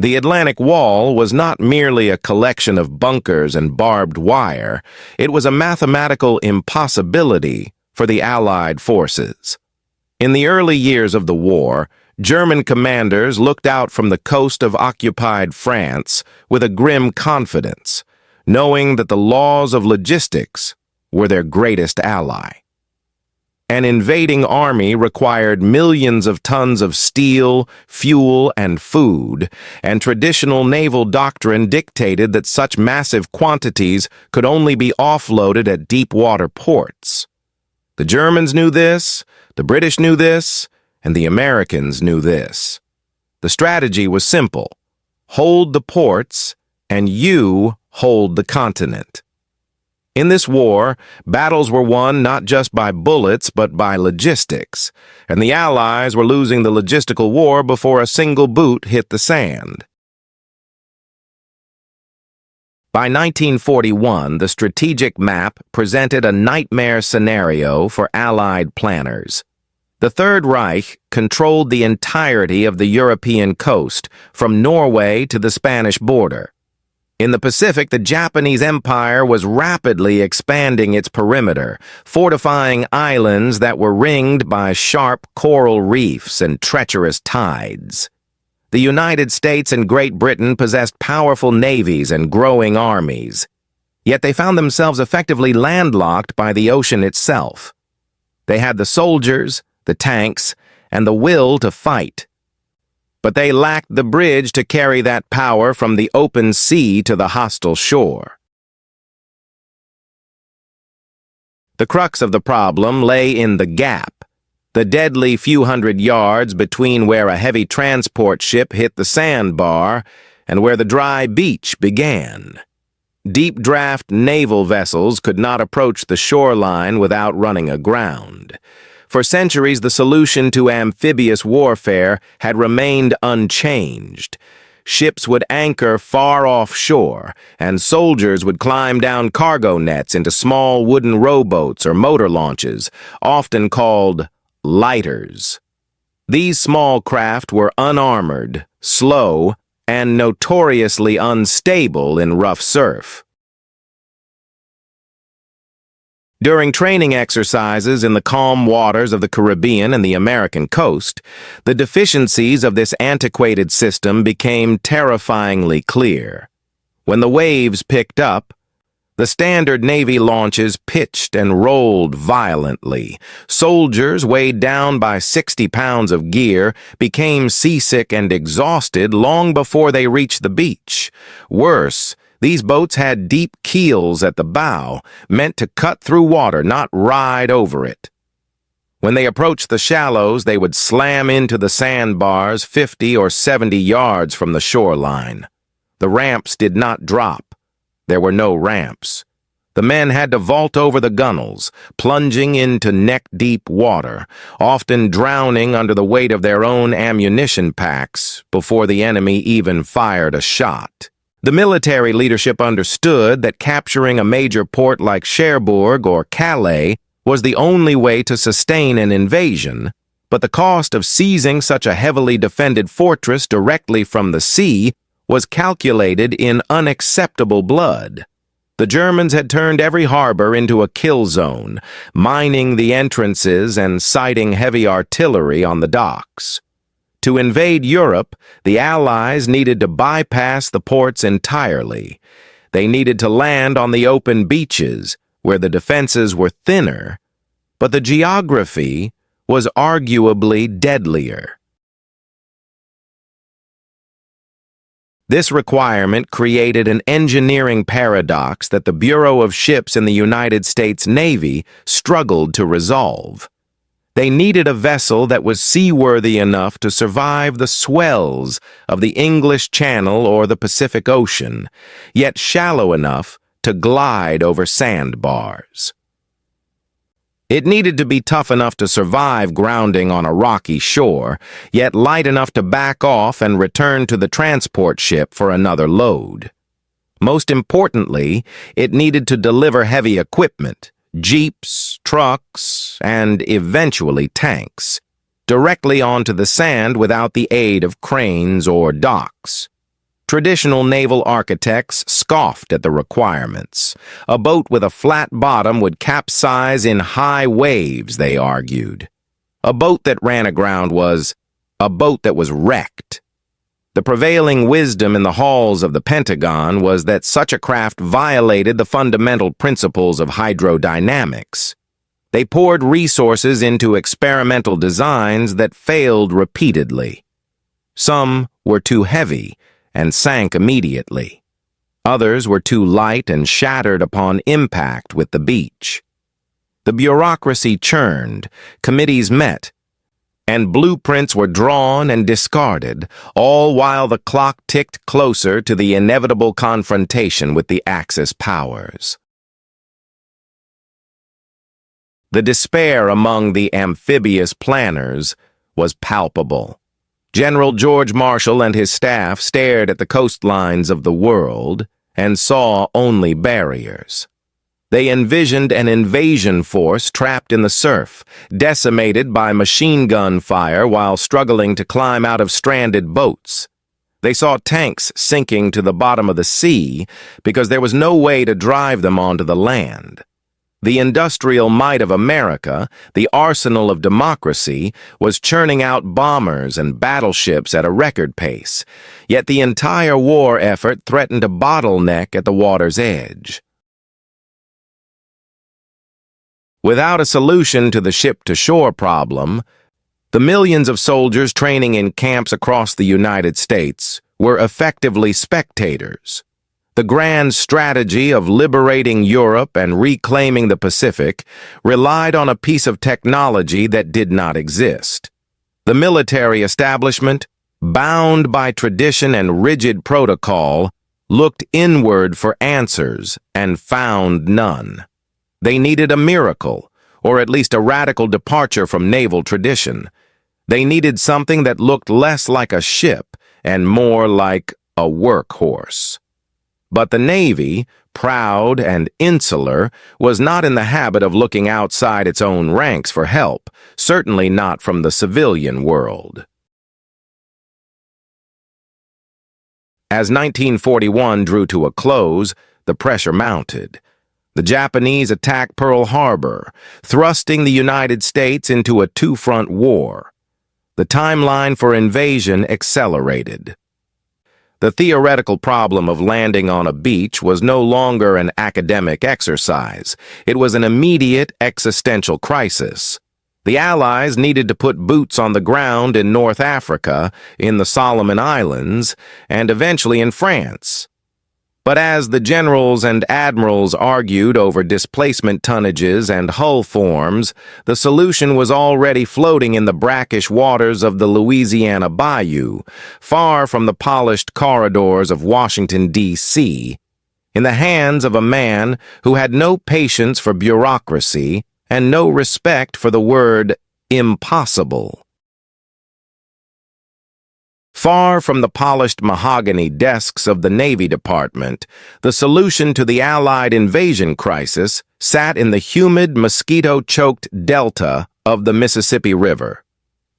The Atlantic Wall was not merely a collection of bunkers and barbed wire. It was a mathematical impossibility for the Allied forces. In the early years of the war, German commanders looked out from the coast of occupied France with a grim confidence, knowing that the laws of logistics were their greatest ally. An invading army required millions of tons of steel, fuel, and food, and traditional naval doctrine dictated that such massive quantities could only be offloaded at deep-water ports. The Germans knew this, the British knew this, and the Americans knew this. The strategy was simple: hold the ports, and you hold the continent. In this war, battles were won not just by bullets but by logistics, and the Allies were losing the logistical war before a single boot hit the sand. By 1941, the strategic map presented a nightmare scenario for Allied planners. The Third Reich controlled the entirety of the European coast, from Norway to the Spanish border. In the Pacific, the Japanese Empire was rapidly expanding its perimeter, fortifying islands that were ringed by sharp coral reefs and treacherous tides. The United States and Great Britain possessed powerful navies and growing armies, yet they found themselves effectively landlocked by the ocean itself. They had the soldiers, the tanks, and the will to fight, but they lacked the bridge to carry that power from the open sea to the hostile shore. The crux of the problem lay in the gap, the deadly few hundred yards between where a heavy transport ship hit the sandbar and where the dry beach began. Deep-draft naval vessels could not approach the shoreline without running aground. For centuries, the solution to amphibious warfare had remained unchanged. Ships would anchor far offshore, and soldiers would climb down cargo nets into small wooden rowboats or motor launches, often called lighters. These small craft were unarmored, slow, and notoriously unstable in rough surf. During training exercises in the calm waters of the Caribbean and the American coast, the deficiencies of this antiquated system became terrifyingly clear. When the waves picked up, the standard Navy launches pitched and rolled violently. Soldiers, weighed down by 60 pounds of gear, became seasick and exhausted long before they reached the beach. Worse, these boats had deep keels at the bow, meant to cut through water, not ride over it. When they approached the shallows, they would slam into the sandbars 50 or 70 yards from the shoreline. The ramps did not drop. There were no ramps. The men had to vault over the gunwales, plunging into neck-deep water, often drowning under the weight of their own ammunition packs before the enemy even fired a shot. The military leadership understood that capturing a major port like Cherbourg or Calais was the only way to sustain an invasion, but the cost of seizing such a heavily defended fortress directly from the sea was calculated in unacceptable blood. The Germans had turned every harbor into a kill zone, mining the entrances and sighting heavy artillery on the docks. To invade Europe, the Allies needed to bypass the ports entirely. They needed to land on the open beaches, where the defenses were thinner, but the geography was arguably deadlier. This requirement created an engineering paradox that the Bureau of Ships in the United States Navy struggled to resolve. They needed a vessel that was seaworthy enough to survive the swells of the English Channel or the Pacific Ocean, yet shallow enough to glide over sandbars. It needed to be tough enough to survive grounding on a rocky shore, yet light enough to back off and return to the transport ship for another load. Most importantly, it needed to deliver heavy equipment, jeeps, trucks, and eventually tanks, directly onto the sand without the aid of cranes or docks. Traditional naval architects scoffed at the requirements. A boat with a flat bottom would capsize in high waves, they argued. A boat that ran aground was a boat that was wrecked. The prevailing wisdom in the halls of the Pentagon was that such a craft violated the fundamental principles of hydrodynamics. They poured resources into experimental designs that failed repeatedly. Some were too heavy and sank immediately. Others were too light and shattered upon impact with the beach. The bureaucracy churned, committees met, and blueprints were drawn and discarded, all while the clock ticked closer to the inevitable confrontation with the Axis powers. The despair among the amphibious planners was palpable. General George Marshall and his staff stared at the coastlines of the world and saw only barriers. They envisioned an invasion force trapped in the surf, decimated by machine gun fire while struggling to climb out of stranded boats. They saw tanks sinking to the bottom of the sea because there was no way to drive them onto the land. The industrial might of America, the arsenal of democracy, was churning out bombers and battleships at a record pace, yet the entire war effort threatened to bottleneck at the water's edge. Without a solution to the ship-to-shore problem, the millions of soldiers training in camps across the United States were effectively spectators. The grand strategy of liberating Europe and reclaiming the Pacific relied on a piece of technology that did not exist. The military establishment, bound by tradition and rigid protocol, looked inward for answers and found none. They needed a miracle, or at least a radical departure from naval tradition. They needed something that looked less like a ship and more like a workhorse. But the Navy, proud and insular, was not in the habit of looking outside its own ranks for help, certainly not from the civilian world. As 1941 drew to a close, the pressure mounted. The Japanese attacked Pearl Harbor, thrusting the United States into a two-front war. The timeline for invasion accelerated. The theoretical problem of landing on a beach was no longer an academic exercise. It was an immediate existential crisis. The Allies needed to put boots on the ground in North Africa, in the Solomon Islands, and eventually in France. But as the generals and admirals argued over displacement tonnages and hull forms, the solution was already floating in the brackish waters of the Louisiana Bayou, far from the polished corridors of Washington, D.C., in the hands of a man who had no patience for bureaucracy and no respect for the word impossible. Far from the polished mahogany desks of the Navy Department, the solution to the Allied invasion crisis sat in the humid, mosquito-choked delta of the Mississippi River.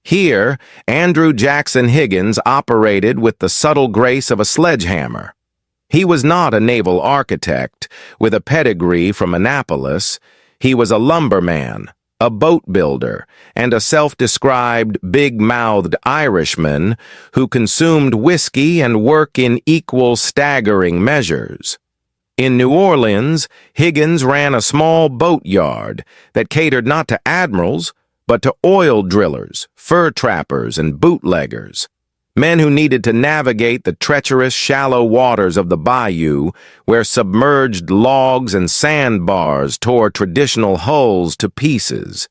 Here, Andrew Jackson Higgins operated with the subtle grace of a sledgehammer. He was not a naval architect with a pedigree from Annapolis. He was a lumberman, a boat builder, and a self-described big-mouthed Irishman who consumed whiskey and work in equal staggering measures. In New Orleans, Higgins ran a small boat yard that catered not to admirals, but to oil drillers, fur trappers, and bootleggers, men who needed to navigate the treacherous, shallow waters of the bayou, where submerged logs and sandbars tore traditional hulls to pieces.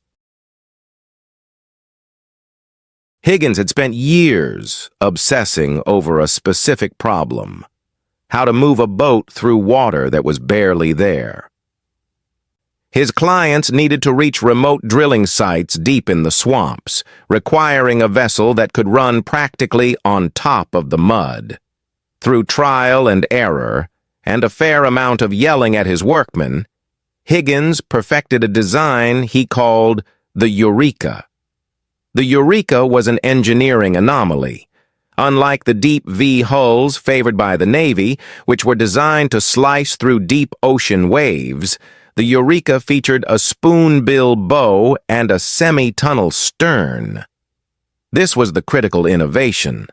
Higgins had spent years obsessing over a specific problem: how to move a boat through water that was barely there. His clients needed to reach remote drilling sites deep in the swamps, requiring a vessel that could run practically on top of the mud. Through trial and error, and a fair amount of yelling at his workmen, Higgins perfected a design he called the Eureka. The Eureka was an engineering anomaly, Unlike the deep V hulls favored by the Navy, which were designed to slice through deep ocean waves, the Eureka featured a spoonbill bow and a semi-tunnel stern. This was the critical innovation.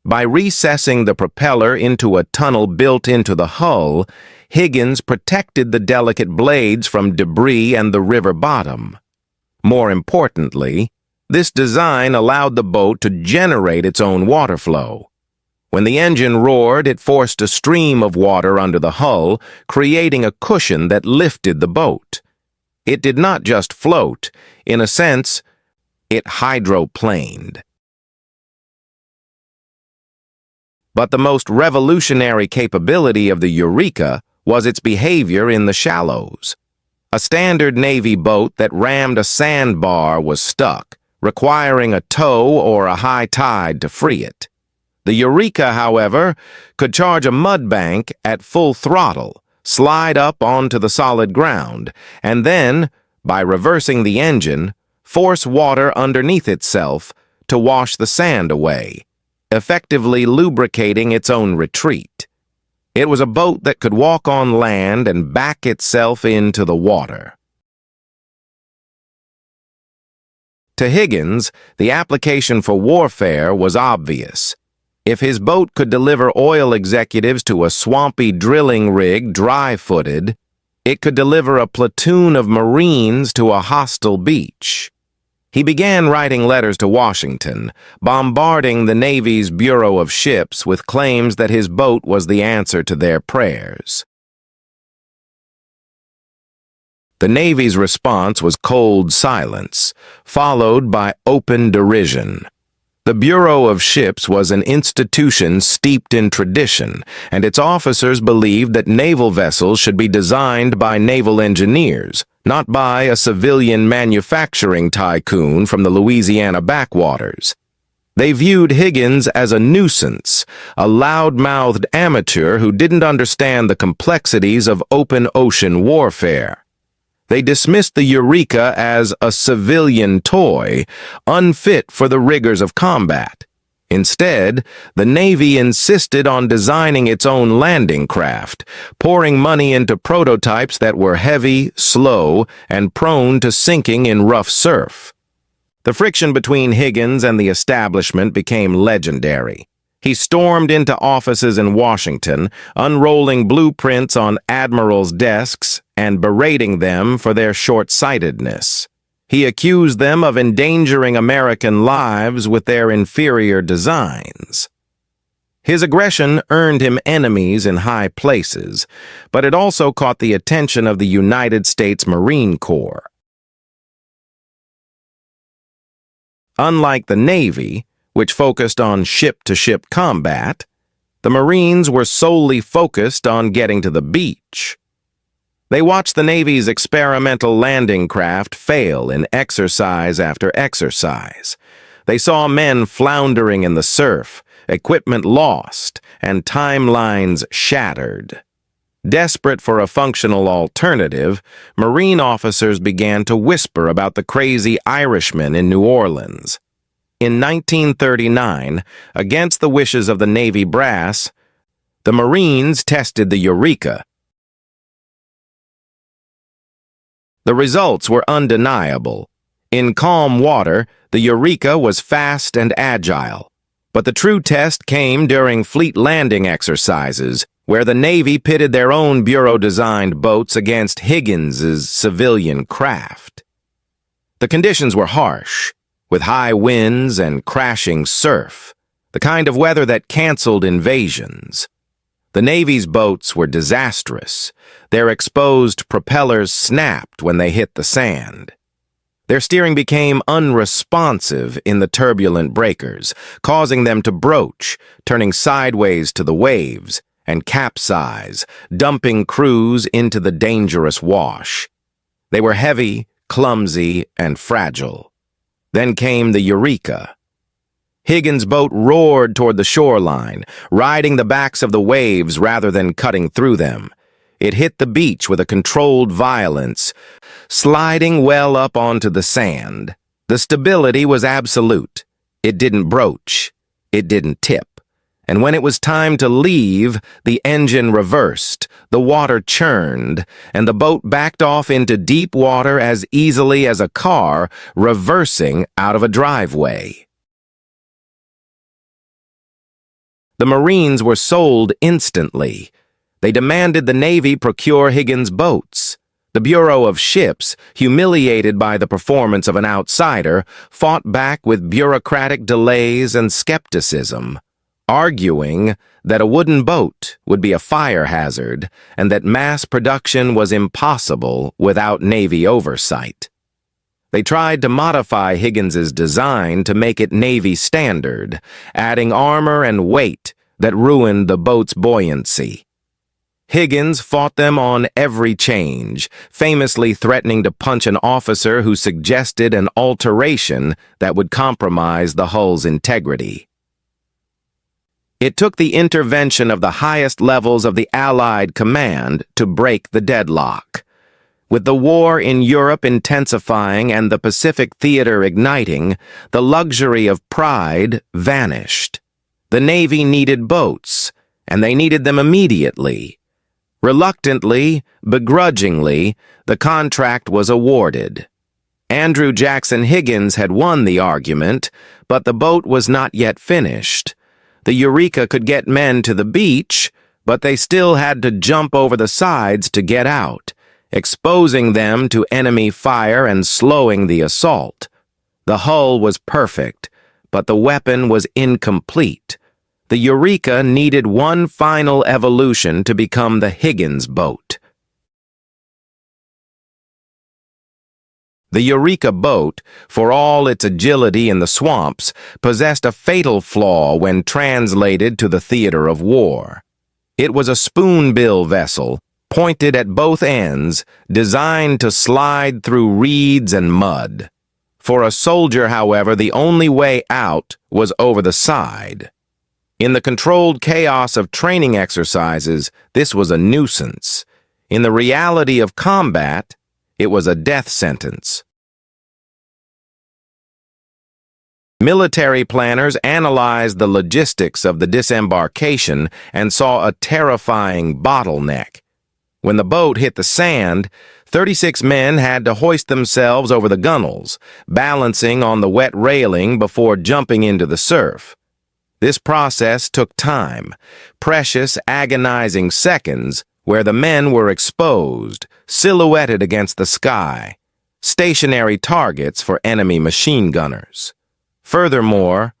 By recessing the propeller into a tunnel built into the hull, Higgins protected the delicate blades from debris and the river bottom. More importantly, this design allowed the boat to generate its own water flow. When the engine roared, it forced a stream of water under the hull, creating a cushion that lifted the boat. It did not just float. In a sense, it hydroplaned. But the most revolutionary capability of the Eureka was its behavior in the shallows. A standard Navy boat that rammed a sandbar was stuck, requiring a tow or a high tide to free it. The Eureka, however, could charge a mud bank at full throttle, slide up onto the solid ground, and then, by reversing the engine, force water underneath itself to wash the sand away, effectively lubricating its own retreat. It was a boat that could walk on land and back itself into the water. To Higgins, the application for warfare was obvious. If his boat could deliver oil executives to a swampy drilling rig dry-footed, it could deliver a platoon of Marines to a hostile beach. He began writing letters to Washington, bombarding the Navy's Bureau of Ships with claims that his boat was the answer to their prayers. The Navy's response was cold silence, followed by open derision. The Bureau of Ships was an institution steeped in tradition, and its officers believed that naval vessels should be designed by naval engineers, not by a civilian manufacturing tycoon from the Louisiana backwaters. They viewed Higgins as a nuisance, a loud-mouthed amateur who didn't understand the complexities of open ocean warfare. They dismissed the Eureka as a civilian toy, unfit for the rigors of combat. Instead, the Navy insisted on designing its own landing craft, pouring money into prototypes that were heavy, slow, and prone to sinking in rough surf. The friction between Higgins and the establishment became legendary. He stormed into offices in Washington, unrolling blueprints on admirals' desks and berating them for their short-sightedness. He accused them of endangering American lives with their inferior designs. His aggression earned him enemies in high places, but it also caught the attention of the United States Marine Corps. Unlike the Navy, which focused on ship-to-ship combat, the Marines were solely focused on getting to the beach. They watched the Navy's experimental landing craft fail in exercise after exercise. They saw men floundering in the surf, equipment lost, and timelines shattered. Desperate for a functional alternative, Marine officers began to whisper about the crazy Irishman in New Orleans. In 1939, against the wishes of the Navy brass, the Marines tested the Eureka. The results were undeniable. In calm water, the Eureka was fast and agile. But the true test came during fleet landing exercises, where the Navy pitted their own Bureau-designed boats against Higgins's civilian craft. The conditions were harsh, with high winds and crashing surf, the kind of weather that canceled invasions. The Navy's boats were disastrous. Their exposed propellers snapped when they hit the sand. Their steering became unresponsive in the turbulent breakers, causing them to broach, turning sideways to the waves, and capsize, dumping crews into the dangerous wash. They were heavy, clumsy, and fragile. Then came the Eureka. Higgins' boat roared toward the shoreline, riding the backs of the waves rather than cutting through them. It hit the beach with a controlled violence, sliding well up onto the sand. The stability was absolute. It didn't broach. It didn't tip. and when it was time to leave, the engine reversed, the water churned, and the boat backed off into deep water as easily as a car reversing out of a driveway. The Marines were sold instantly. They demanded the Navy procure Higgins boats. The Bureau of Ships, humiliated by the performance of an outsider, fought back with bureaucratic delays and skepticism, arguing that a wooden boat would be a fire hazard and that mass production was impossible without Navy oversight. They tried to modify Higgins's design to make it Navy standard, adding armor and weight that ruined the boat's buoyancy. Higgins fought them on every change, famously threatening to punch an officer who suggested an alteration that would compromise the hull's integrity. It took the intervention of the highest levels of the Allied command to break the deadlock. With the war in Europe intensifying and the Pacific theater igniting, the luxury of pride vanished. The Navy needed boats, and they needed them immediately. Reluctantly, begrudgingly, the contract was awarded. Andrew Jackson Higgins had won the argument, but the boat was not yet finished. The Eureka could get men to the beach, but they still had to jump over the sides to get out, exposing them to enemy fire and slowing the assault. The hull was perfect, but the weapon was incomplete. The Eureka needed one final evolution to become the Higgins boat. The Eureka boat, for all its agility in the swamps, possessed a fatal flaw when translated to the theater of war. It was a spoonbill vessel, pointed at both ends, designed to slide through reeds and mud. For a soldier, however, the only way out was over the side. In the controlled chaos of training exercises, this was a nuisance. In the reality of combat, it was a death sentence. Military planners analyzed the logistics of the disembarkation and saw a terrifying bottleneck. When the boat hit the sand, 36 men had to hoist themselves over the gunwales, balancing on the wet railing before jumping into the surf. This process took time, precious, agonizing seconds where the men were exposed, silhouetted against the sky, stationary targets for enemy machine gunners. Furthermore,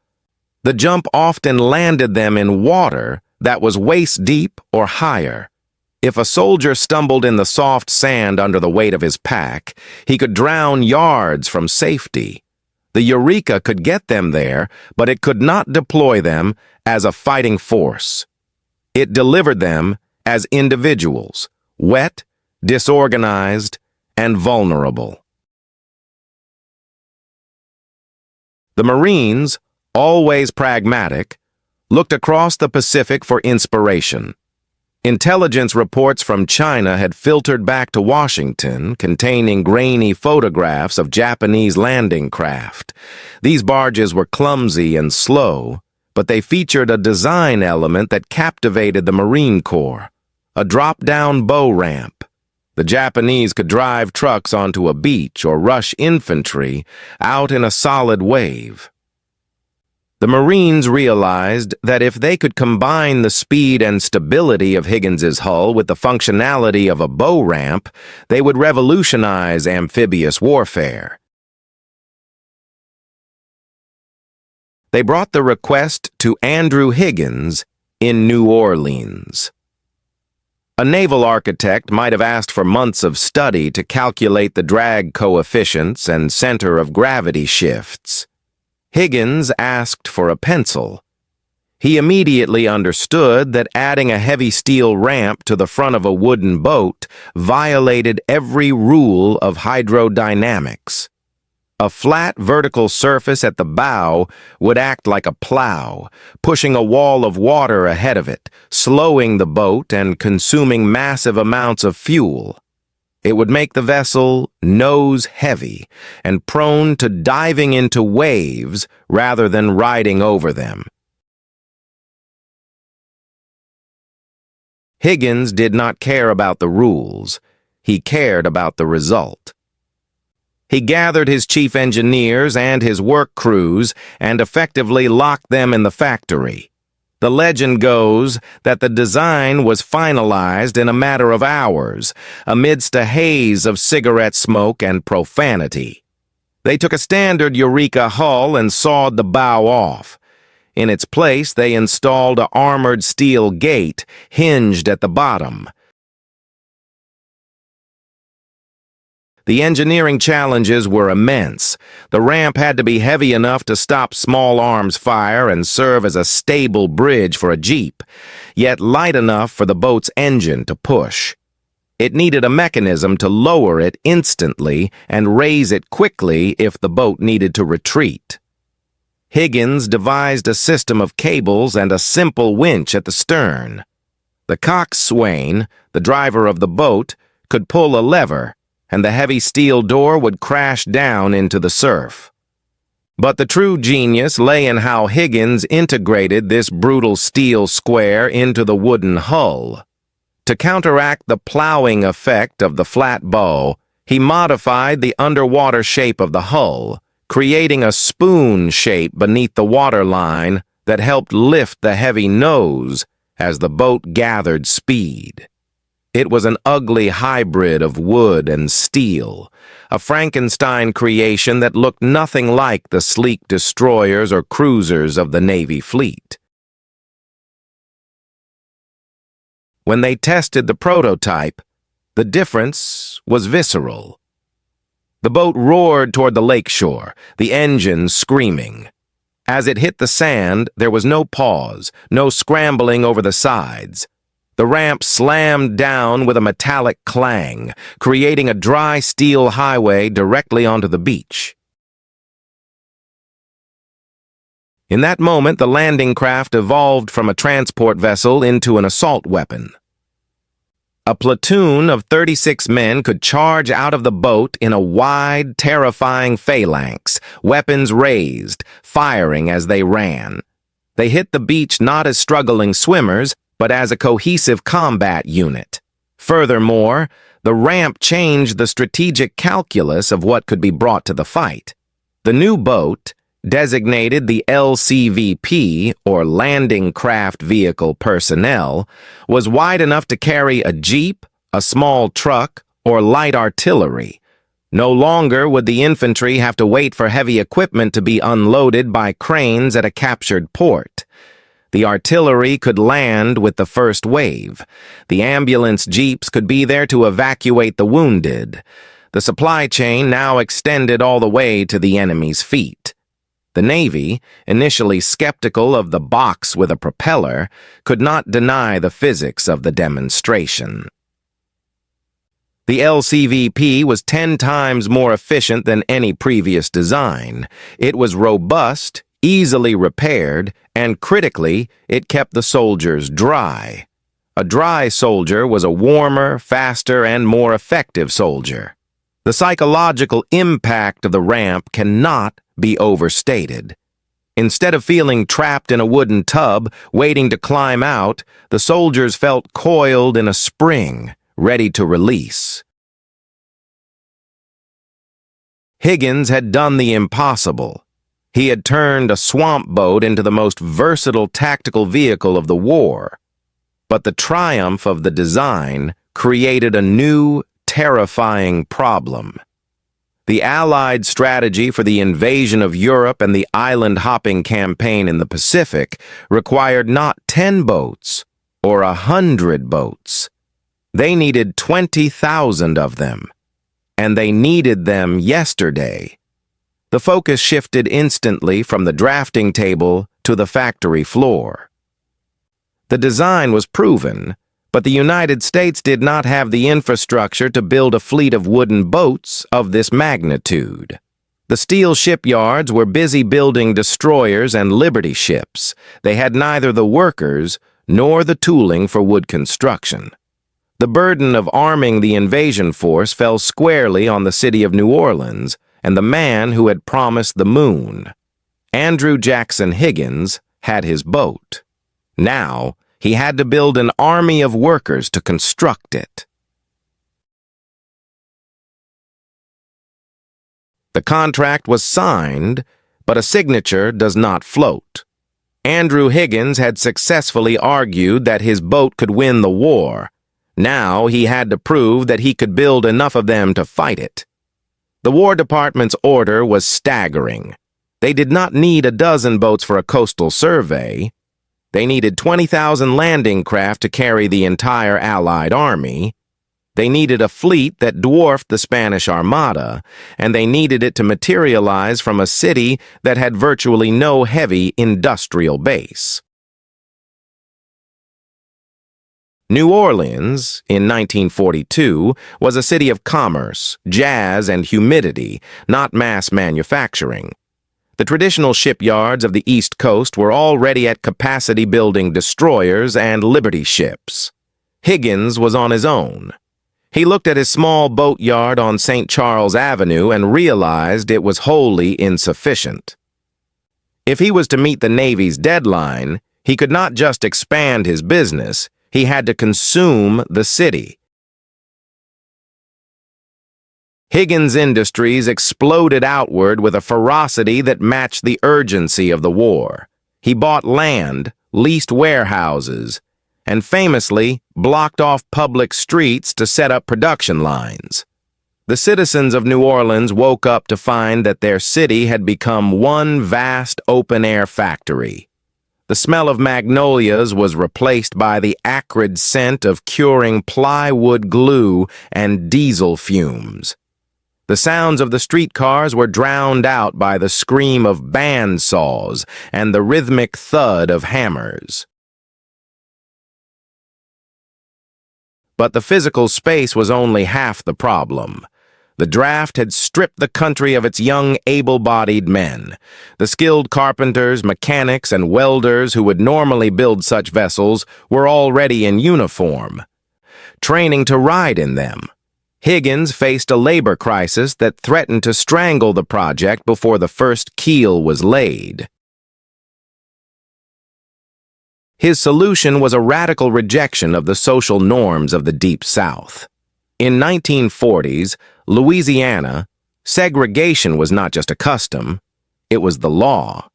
the jump often landed them in water that was waist-deep or higher. If a soldier stumbled in the soft sand under the weight of his pack, he could drown yards from safety. The Eureka could get them there, but it could not deploy them as a fighting force. It delivered them as individuals, wet, disorganized, and vulnerable. The Marines, always pragmatic, looked across the Pacific for inspiration. Intelligence reports from China had filtered back to Washington containing grainy photographs of Japanese landing craft. These barges were clumsy and slow, but they featured a design element that captivated the Marine Corps, a drop-down bow ramp. The Japanese could drive trucks onto a beach or rush infantry out in a solid wave. The Marines realized that if they could combine the speed and stability of Higgins's hull with the functionality of a bow ramp, they would revolutionize amphibious warfare. They brought the request to Andrew Higgins in New Orleans. A naval architect might have asked for months of study to calculate the drag coefficients and center of gravity shifts. Higgins asked for a pencil. He immediately understood that adding a heavy steel ramp to the front of a wooden boat violated every rule of hydrodynamics. A flat vertical surface at the bow would act like a plow, pushing a wall of water ahead of it, slowing the boat and consuming massive amounts of fuel. It would make the vessel nose-heavy and prone to diving into waves rather than riding over them. Higgins did not care about the rules. He cared about the result. He gathered his chief engineers and his work crews and effectively locked them in the factory. The legend goes that the design was finalized in a matter of hours, amidst a haze of cigarette smoke and profanity. They took a standard Eureka hull and sawed the bow off. In its place, they installed an armored steel gate hinged at the bottom. The engineering challenges were immense. The ramp had to be heavy enough to stop small arms fire and serve as a stable bridge for a jeep, yet light enough for the boat's engine to push. It needed a mechanism to lower it instantly and raise it quickly if the boat needed to retreat. Higgins devised a system of cables and a simple winch at the stern. The coxswain, the driver of the boat, could pull a lever, and the heavy steel door would crash down into the surf. But the true genius lay in how Higgins integrated this brutal steel square into the wooden hull. To counteract the plowing effect of the flat bow, he modified the underwater shape of the hull, creating a spoon shape beneath the waterline that helped lift the heavy nose as the boat gathered speed. It was an ugly hybrid of wood and steel, a Frankenstein creation that looked nothing like the sleek destroyers or cruisers of the Navy fleet. When they tested the prototype, the difference was visceral. The boat roared toward the lakeshore, the engine screaming. As it hit the sand, there was no pause, no scrambling over the sides. The ramp slammed down with a metallic clang, creating a dry steel highway directly onto the beach. In that moment, the landing craft evolved from a transport vessel into an assault weapon. A platoon of 36 men could charge out of the boat in a wide, terrifying phalanx, weapons raised, firing as they ran. They hit the beach not as struggling swimmers, but as a cohesive combat unit. Furthermore, the ramp changed the strategic calculus of what could be brought to the fight. The new boat, designated the LCVP, or Landing Craft Vehicle Personnel, was wide enough to carry a jeep, a small truck, or light artillery. No longer would the infantry have to wait for heavy equipment to be unloaded by cranes at a captured port. The artillery could land with the first wave. The ambulance jeeps could be there to evacuate the wounded. The supply chain now extended all the way to the enemy's feet. The Navy, initially skeptical of the box with a propeller, could not deny the physics of the demonstration. The LCVP was 10 times more efficient than any previous design. It was robust, easily repaired, and critically, it kept the soldiers dry. A dry soldier was a warmer, faster, and more effective soldier. The psychological impact of the ramp cannot be overstated. Instead of feeling trapped in a wooden tub, waiting to climb out, the soldiers felt coiled in a spring, ready to release. Higgins had done the impossible. He had turned a swamp boat into the most versatile tactical vehicle of the war. But the triumph of the design created a new, terrifying problem. The Allied strategy for the invasion of Europe and the island-hopping campaign in the Pacific required not 10 boats or 100 boats. They needed 20,000 of them, and they needed them yesterday. The focus shifted instantly from the drafting table to the factory floor. The design was proven, but the United States did not have the infrastructure to build a fleet of wooden boats of this magnitude. The steel shipyards were busy building destroyers and Liberty ships. They had neither the workers nor the tooling for wood construction. The burden of arming the invasion force fell squarely on the city of New Orleans and the man who had promised the moon. Andrew Jackson Higgins had his boat. Now, He had to build an army of workers to construct it. The contract was signed, but a signature does not float. Andrew Higgins had successfully argued that his boat could win the war. Now he had to prove that he could build enough of them to fight it. The War Department's order was staggering. They did not need a dozen boats for a coastal survey. They needed 20,000 landing craft to carry the entire Allied army. They needed a fleet that dwarfed the Spanish Armada, and they needed it to materialize from a city that had virtually no heavy industrial base. New Orleans, in 1942, was a city of commerce, jazz, and humidity, not mass manufacturing. The traditional shipyards of the East Coast were already at capacity building destroyers and Liberty ships. Higgins was on his own. He looked at his small boatyard on St. Charles Avenue and realized it was wholly insufficient. If he was to meet the Navy's deadline, he could not just expand his business, he had to consume the city. Higgins Industries exploded outward with a ferocity that matched the urgency of the war. He bought land, leased warehouses, and famously blocked off public streets to set up production lines. The citizens of New Orleans woke up to find that their city had become one vast open-air factory. The smell of magnolias was replaced by the acrid scent of curing plywood glue and diesel fumes. The sounds of the streetcars were drowned out by the scream of bandsaws and the rhythmic thud of hammers. But the physical space was only half the problem. The draft had stripped the country of its young, able-bodied men. The skilled carpenters, mechanics, and welders who would normally build such vessels were already in uniform, training to ride in them. Higgins faced a labor crisis that threatened to strangle the project before the first keel was laid. His solution was a radical rejection of the social norms of the Deep South. In 1940s, Louisiana, segregation was not just a custom, it was the law.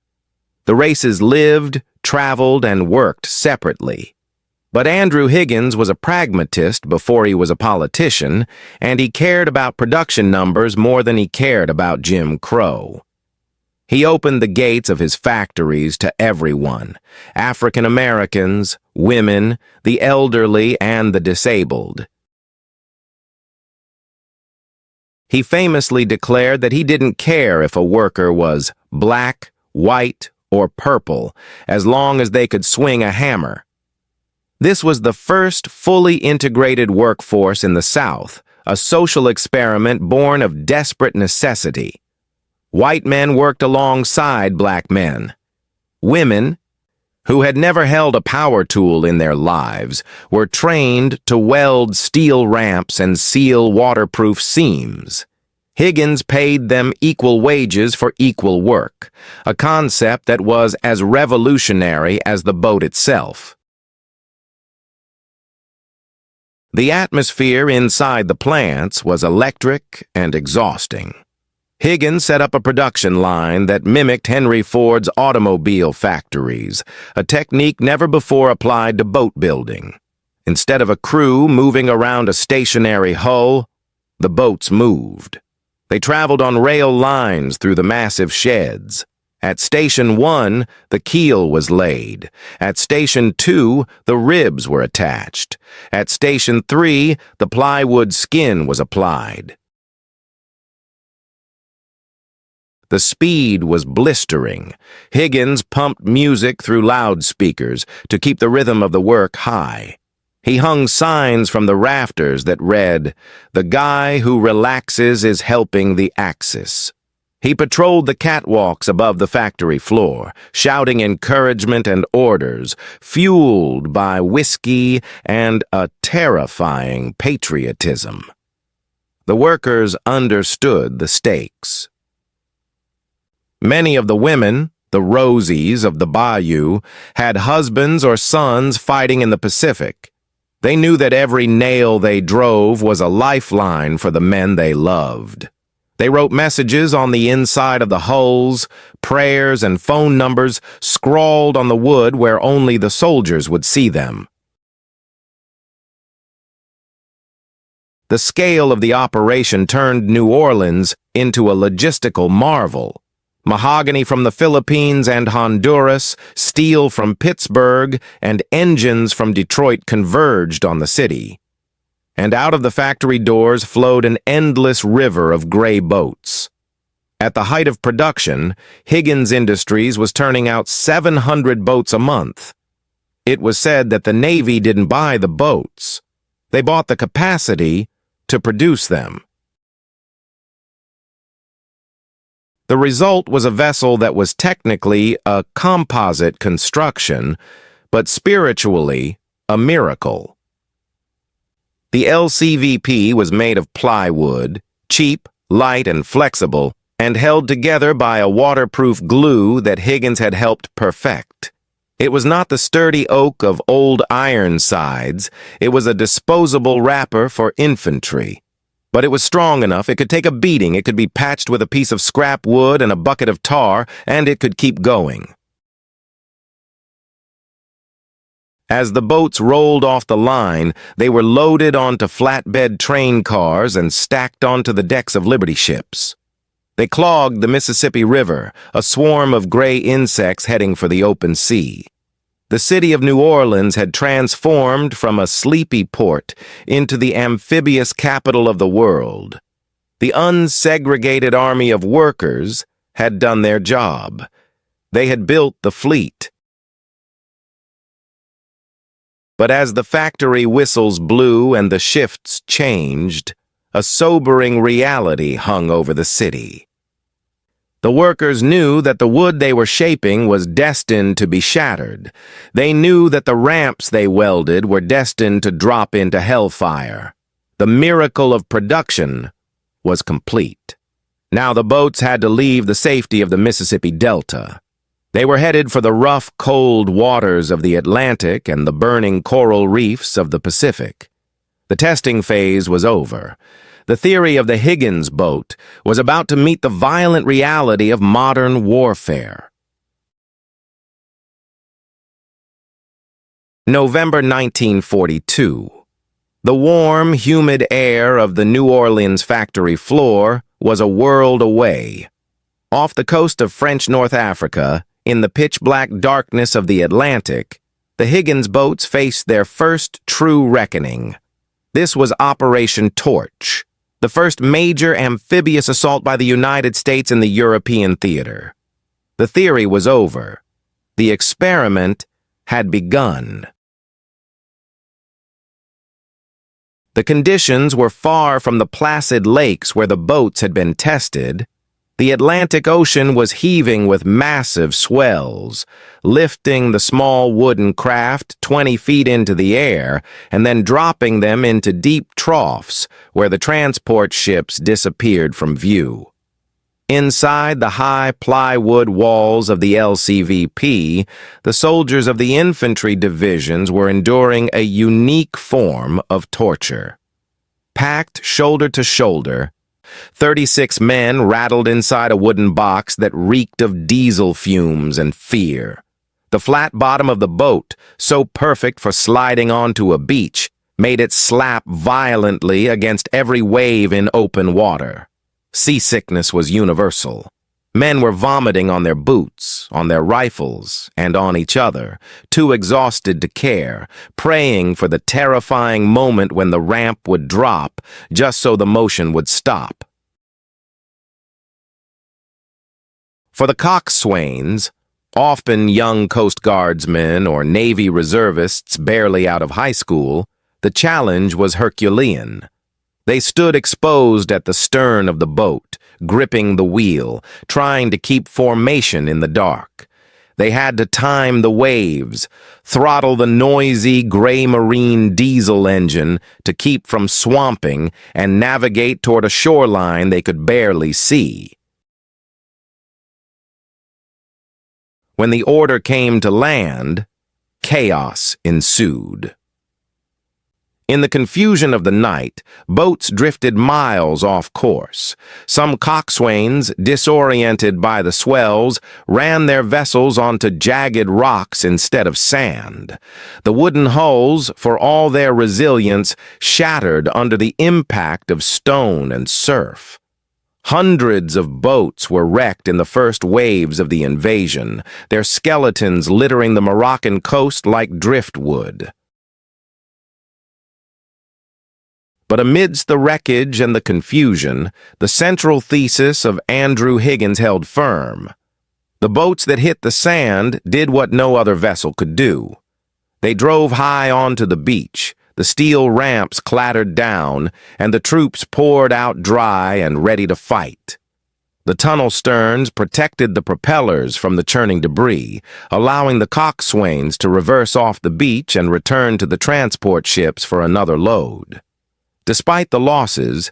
The races lived, traveled, and worked separately. But Andrew Higgins was a pragmatist before he was a politician, and he cared about production numbers more than he cared about Jim Crow. He opened the gates of his factories to everyone, African Americans, women, the elderly, and the disabled. He famously declared that he didn't care if a worker was black, white, or purple, as long as they could swing a hammer. This was the first fully integrated workforce in the South, a social experiment born of desperate necessity. White men worked alongside black men. Women, who had never held a power tool in their lives, were trained to weld steel ramps and seal waterproof seams. Higgins paid them equal wages for equal work, a concept that was as revolutionary as the boat itself. The atmosphere inside the plants was electric and exhausting. Higgins set up a production line that mimicked Henry Ford's automobile factories, a technique never before applied to boat building. Instead of a crew moving around a stationary hull, the boats moved. They traveled on rail lines through the massive sheds. At Station 1, the keel was laid. At Station 2, the ribs were attached. At Station 3, the plywood skin was applied. The speed was blistering. Higgins pumped music through loudspeakers to keep the rhythm of the work high. He hung signs from the rafters that read, "The guy who relaxes is helping the Axis." He patrolled the catwalks above the factory floor, shouting encouragement and orders, fueled by whiskey and a terrifying patriotism. The workers understood the stakes. Many of the women, The Rosies of the bayou had husbands or sons fighting in the Pacific. They knew that every nail they drove was a lifeline for the men they loved. They wrote messages on the inside of the hulls, prayers and phone numbers scrawled on the wood where only the soldiers would see them. The scale of the operation turned New Orleans into a logistical marvel. Mahogany from the Philippines and Honduras, steel from Pittsburgh, and engines from Detroit converged on the city. And out of the factory doors flowed an endless river of gray boats. At the height of production, Higgins Industries was turning out 700 boats a month. It was said that the Navy didn't buy the boats. They bought the capacity to produce them. The result was a vessel that was technically a composite construction, but spiritually a miracle. The LCVP was made of plywood, cheap, light, and flexible, and held together by a waterproof glue that Higgins had helped perfect. It was not the sturdy oak of old Ironsides, it was a disposable wrapper for infantry. But it was strong enough, it could take a beating, it could be patched with a piece of scrap wood and a bucket of tar, and it could keep going. As the boats rolled off the line, they were loaded onto flatbed train cars and stacked onto the decks of Liberty ships. They clogged the Mississippi River, a swarm of gray insects heading for the open sea. The city of New Orleans had transformed from a sleepy port into the amphibious capital of the world. The unsegregated army of workers had done their job. They had built the fleet. But as the factory whistles blew and the shifts changed, a sobering reality hung over the city. The workers knew that the wood they were shaping was destined to be shattered. They knew that the ramps they welded were destined to drop into hellfire. The miracle of production was complete. Now the boats had to leave the safety of the Mississippi Delta. They were headed for the rough, cold waters of the Atlantic and the burning coral reefs of the Pacific. The testing phase was over. The theory of the Higgins Boat was about to meet the violent reality of modern warfare. November 1942. The warm, humid air of the New Orleans factory floor was a world away. Off the coast of French North Africa, in the pitch-black darkness of the Atlantic, the Higgins boats faced their first true reckoning. This was Operation Torch, the first major amphibious assault by the United States in the European theater. The theory was over. The experiment had begun. The conditions were far from the placid lakes where the boats had been tested. The Atlantic Ocean was heaving with massive swells, lifting the small wooden craft 20 feet into the air and then dropping them into deep troughs where the transport ships disappeared from view. Inside the high plywood walls of the LCVP, the soldiers of the infantry divisions were enduring a unique form of torture. Packed shoulder to shoulder, 36 men rattled inside a wooden box that reeked of diesel fumes and fear. The flat bottom of the boat, so perfect for sliding onto a beach, made it slap violently against every wave in open water. Seasickness was universal. Men were vomiting on their boots, on their rifles, and on each other, too exhausted to care, praying for the terrifying moment when the ramp would drop, just so the motion would stop. For the coxswains, often young Coast Guardsmen or Navy reservists barely out of high school, the challenge was Herculean. They stood exposed at the stern of the boat, gripping the wheel, trying to keep formation in the dark. They had to time the waves, throttle the noisy gray marine diesel engine to keep from swamping, and navigate toward a shoreline they could barely see. When the order came to land, chaos ensued. In the confusion of the night, boats drifted miles off course. Some coxswains, disoriented by the swells, ran their vessels onto jagged rocks instead of sand. The wooden hulls, for all their resilience, shattered under the impact of stone and surf. Hundreds of boats were wrecked in the first waves of the invasion, their skeletons littering the Moroccan coast like driftwood. But amidst the wreckage and the confusion, the central thesis of Andrew Higgins held firm. The boats that hit the sand did what no other vessel could do. They drove high onto the beach, the steel ramps clattered down, and the troops poured out dry and ready to fight. The tunnel sterns protected the propellers from the churning debris, allowing the coxswains to reverse off the beach and return to the transport ships for another load. Despite the losses,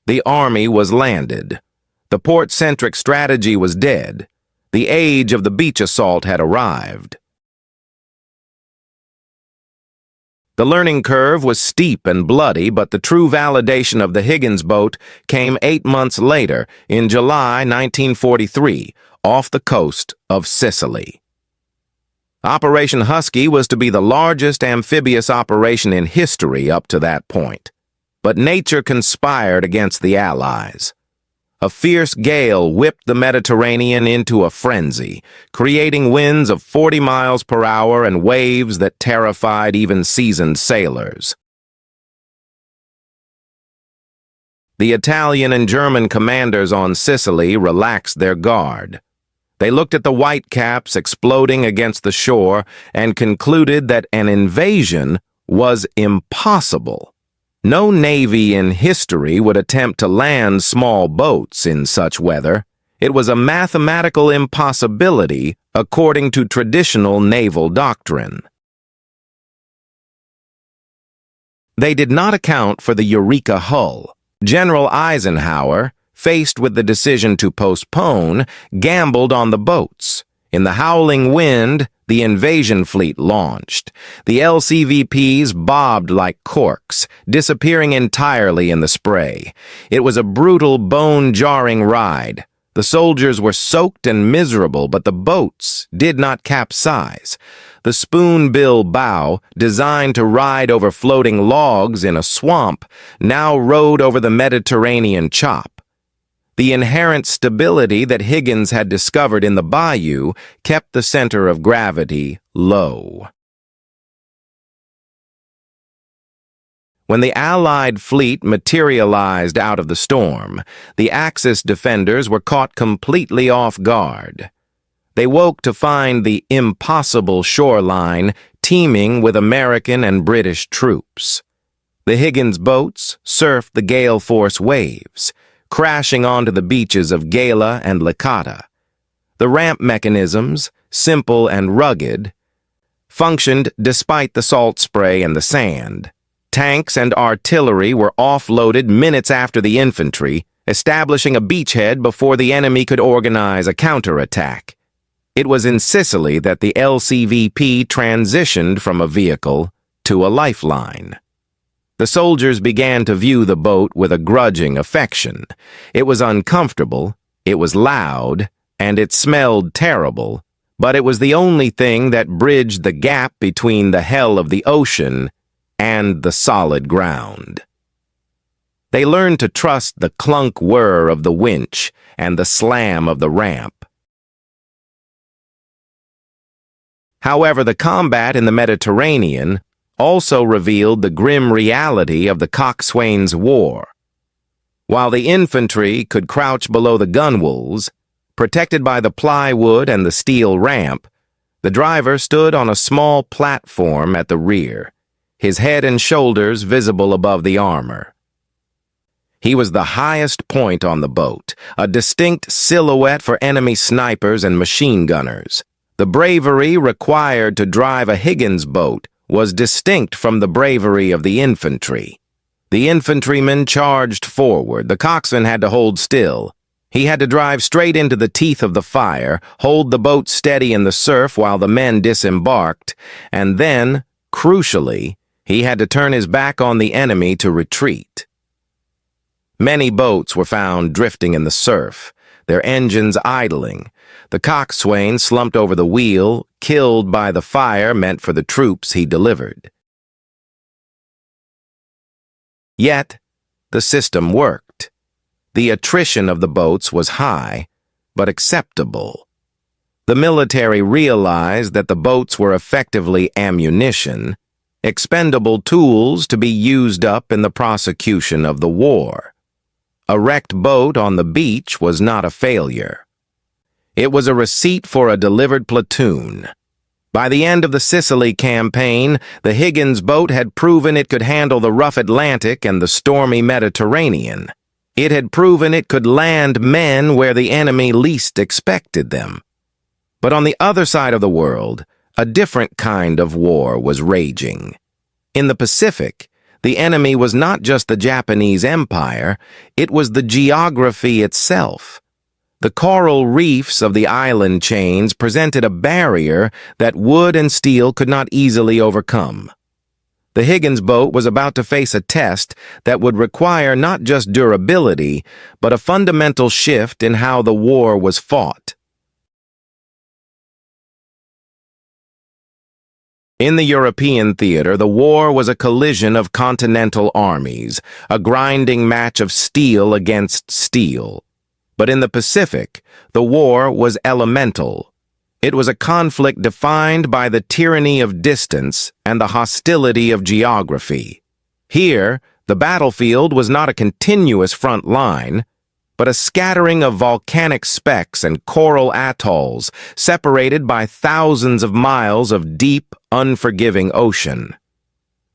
the army was landed. The port-centric strategy was dead. The age of the beach assault had arrived. The learning curve was steep and bloody, but the true validation of the Higgins boat came 8 months later, in July 1943, off the coast of Sicily. Operation Husky was to be the largest amphibious operation in history up to that point. But nature conspired against the Allies. A fierce gale whipped the Mediterranean into a frenzy, creating winds of 40 miles per hour and waves that terrified even seasoned sailors. The Italian and German commanders on Sicily relaxed their guard. They looked at the whitecaps exploding against the shore and concluded that an invasion was impossible. No navy in history would attempt to land small boats in such weather. It was a mathematical impossibility according to traditional naval doctrine. They did not account for the Eureka hull. General Eisenhower, faced with the decision to postpone, gambled on the boats. In the howling wind, the invasion fleet launched. The LCVPs bobbed like corks, disappearing entirely in the spray. It was a brutal, bone-jarring ride. The soldiers were soaked and miserable, but the boats did not capsize. The spoonbill bow, designed to ride over floating logs in a swamp, now rode over the Mediterranean chop. The inherent stability that Higgins had discovered in the bayou kept the center of gravity low. When the Allied fleet materialized out of the storm, the Axis defenders were caught completely off guard. They woke to find the impossible shoreline teeming with American and British troops. The Higgins boats surfed the gale-force waves, crashing onto the beaches of Gela and Licata. The ramp mechanisms, simple and rugged, functioned despite the salt spray and the sand. Tanks and artillery were offloaded minutes after the infantry, establishing a beachhead before the enemy could organize a counterattack. It was in Sicily that the LCVP transitioned from a vehicle to a lifeline. The soldiers began to view the boat with a grudging affection. It was uncomfortable, it was loud, and it smelled terrible, but it was the only thing that bridged the gap between the hell of the ocean and the solid ground. They learned to trust the clunk whir of the winch and the slam of the ramp. However, the combat in the Mediterranean also revealed the grim reality of the coxswain's war. While the infantry could crouch below the gunwales, protected by the plywood and the steel ramp, the driver stood on a small platform at the rear, his head and shoulders visible above the armor. He was the highest point on the boat, a distinct silhouette for enemy snipers and machine gunners. The bravery required to drive a Higgins boat was distinct from the bravery of the infantry. The infantrymen charged forward. The coxswain had to hold still. He had to drive straight into the teeth of the fire, hold the boat steady in the surf while the men disembarked, and then, crucially, he had to turn his back on the enemy to retreat. Many boats were found drifting in the surf, their engines idling. The coxswain slumped over the wheel, killed by the fire meant for the troops he delivered. Yet, the system worked. The attrition of the boats was high, but acceptable. The military realized that the boats were effectively ammunition, expendable tools to be used up in the prosecution of the war. A wrecked boat on the beach was not a failure. It was a receipt for a delivered platoon. By the end of the Sicily campaign, the Higgins boat had proven it could handle the rough Atlantic and the stormy Mediterranean. It had proven it could land men where the enemy least expected them. But on the other side of the world, a different kind of war was raging. In the Pacific, the enemy was not just the Japanese Empire, it was the geography itself. The coral reefs of the island chains presented a barrier that wood and steel could not easily overcome. The Higgins boat was about to face a test that would require not just durability, but a fundamental shift in how the war was fought. In the European theater, the war was a collision of continental armies, a grinding match of steel against steel. But in the Pacific, the war was elemental. It was a conflict defined by the tyranny of distance and the hostility of geography. Here, the battlefield was not a continuous front line, but a scattering of volcanic specks and coral atolls separated by thousands of miles of deep, unforgiving ocean.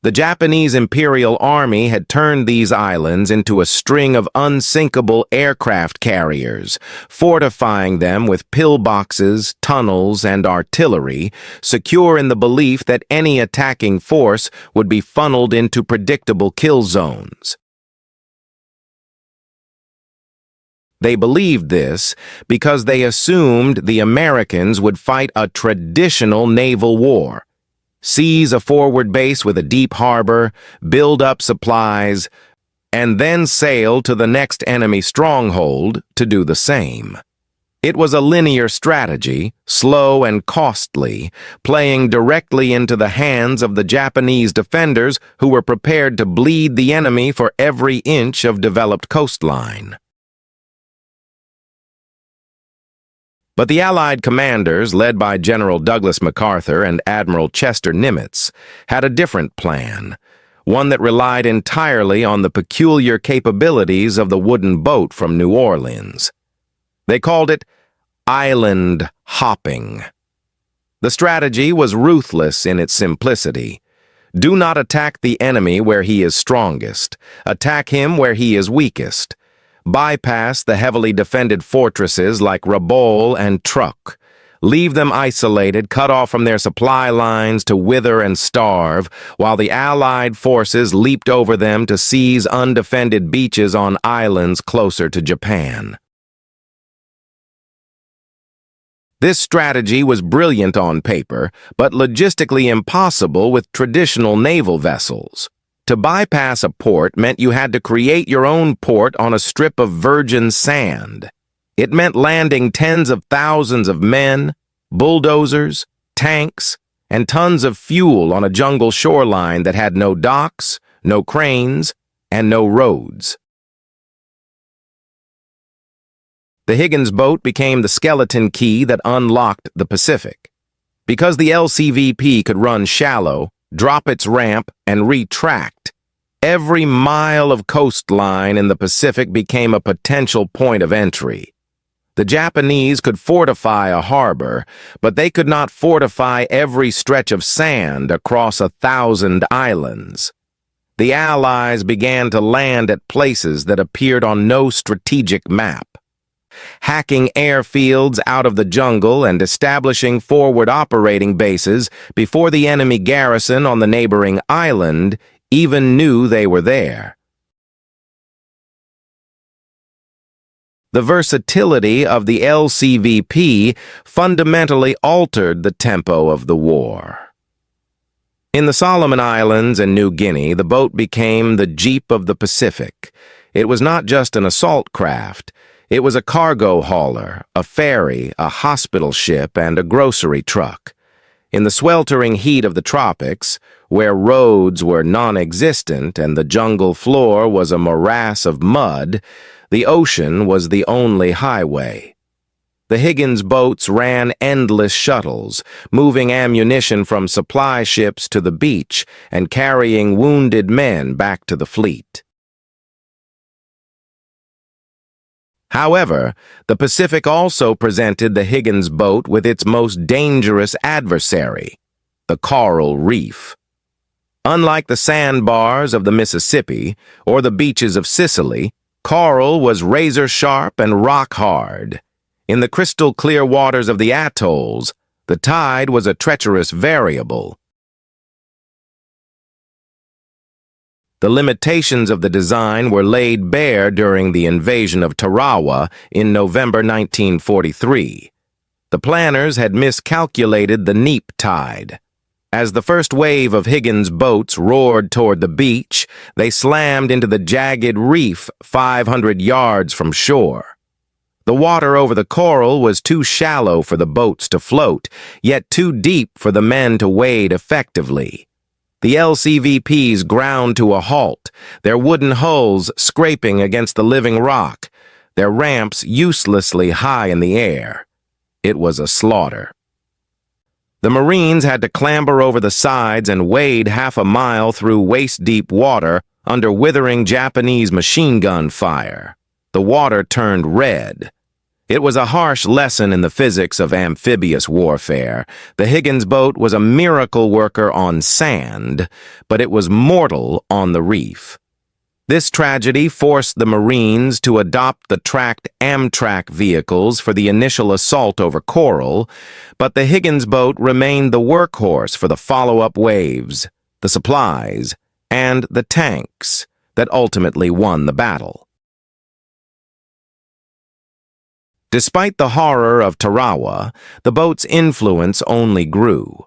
The Japanese Imperial Army had turned these islands into a string of unsinkable aircraft carriers, fortifying them with pillboxes, tunnels, and artillery, secure in the belief that any attacking force would be funneled into predictable kill zones. They believed this because they assumed the Americans would fight a traditional naval war. Seize a forward base with a deep harbor, build up supplies, and then sail to the next enemy stronghold to do the same. It was a linear strategy, slow and costly, playing directly into the hands of the Japanese defenders who were prepared to bleed the enemy for every inch of developed coastline. But the Allied commanders, led by General Douglas MacArthur and Admiral Chester Nimitz, had a different plan, one that relied entirely on the peculiar capabilities of the wooden boat from New Orleans. They called it island hopping. The strategy was ruthless in its simplicity. Do not attack the enemy where he is strongest. Attack him where he is weakest. Bypass the heavily defended fortresses like Rabaul and Truk. Leave them isolated, cut off from their supply lines to wither and starve, while the Allied forces leaped over them to seize undefended beaches on islands closer to Japan. This strategy was brilliant on paper, but logistically impossible with traditional naval vessels. To bypass a port meant you had to create your own port on a strip of virgin sand. It meant landing tens of thousands of men, bulldozers, tanks, and tons of fuel on a jungle shoreline that had no docks, no cranes, and no roads. The Higgins boat became the skeleton key that unlocked the Pacific. Because the LCVP could run shallow, drop its ramp, and retract, every mile of coastline in the Pacific became a potential point of entry. The Japanese could fortify a harbor, but they could not fortify every stretch of sand across 1,000 islands. The Allies began to land at places that appeared on no strategic map. Hacking airfields out of the jungle and establishing forward operating bases before the enemy garrison on the neighboring island even knew they were there. The versatility of the LCVP fundamentally altered the tempo of the war. In the Solomon Islands and New Guinea, the boat became the Jeep of the Pacific. It was not just an assault craft. It was a cargo hauler, a ferry, a hospital ship, and a grocery truck. In the sweltering heat of the tropics, where roads were non-existent and the jungle floor was a morass of mud, the ocean was the only highway. The Higgins boats ran endless shuttles, moving ammunition from supply ships to the beach and carrying wounded men back to the fleet. However, the Pacific also presented the Higgins boat with its most dangerous adversary, the coral reef. Unlike the sandbars of the Mississippi or the beaches of Sicily, coral was razor-sharp and rock-hard. In the crystal-clear waters of the atolls, the tide was a treacherous variable. The limitations of the design were laid bare during the invasion of Tarawa in November 1943. The planners had miscalculated the neap tide. As the first wave of Higgins boats roared toward the beach, they slammed into the jagged reef 500 yards from shore. The water over the coral was too shallow for the boats to float, yet too deep for the men to wade effectively. The LCVPs ground to a halt, their wooden hulls scraping against the living rock, their ramps uselessly high in the air. It was a slaughter. The Marines had to clamber over the sides and wade half a mile through waist-deep water under withering Japanese machine gun fire. The water turned red. It was a harsh lesson in the physics of amphibious warfare. The Higgins boat was a miracle worker on sand, but it was mortal on the reef. This tragedy forced the Marines to adopt the tracked Amtrak vehicles for the initial assault over coral, but the Higgins boat remained the workhorse for the follow-up waves, the supplies, and the tanks that ultimately won the battle. Despite the horror of Tarawa, the boat's influence only grew.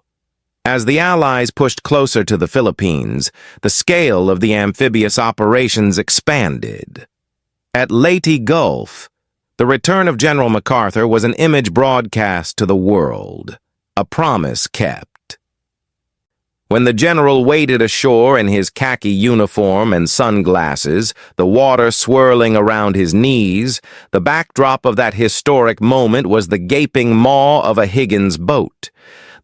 As the Allies pushed closer to the Philippines, the scale of the amphibious operations expanded. At Leyte Gulf, the return of General MacArthur was an image broadcast to the world, a promise kept. When the general waded ashore in his khaki uniform and sunglasses, the water swirling around his knees, the backdrop of that historic moment was the gaping maw of a Higgins boat.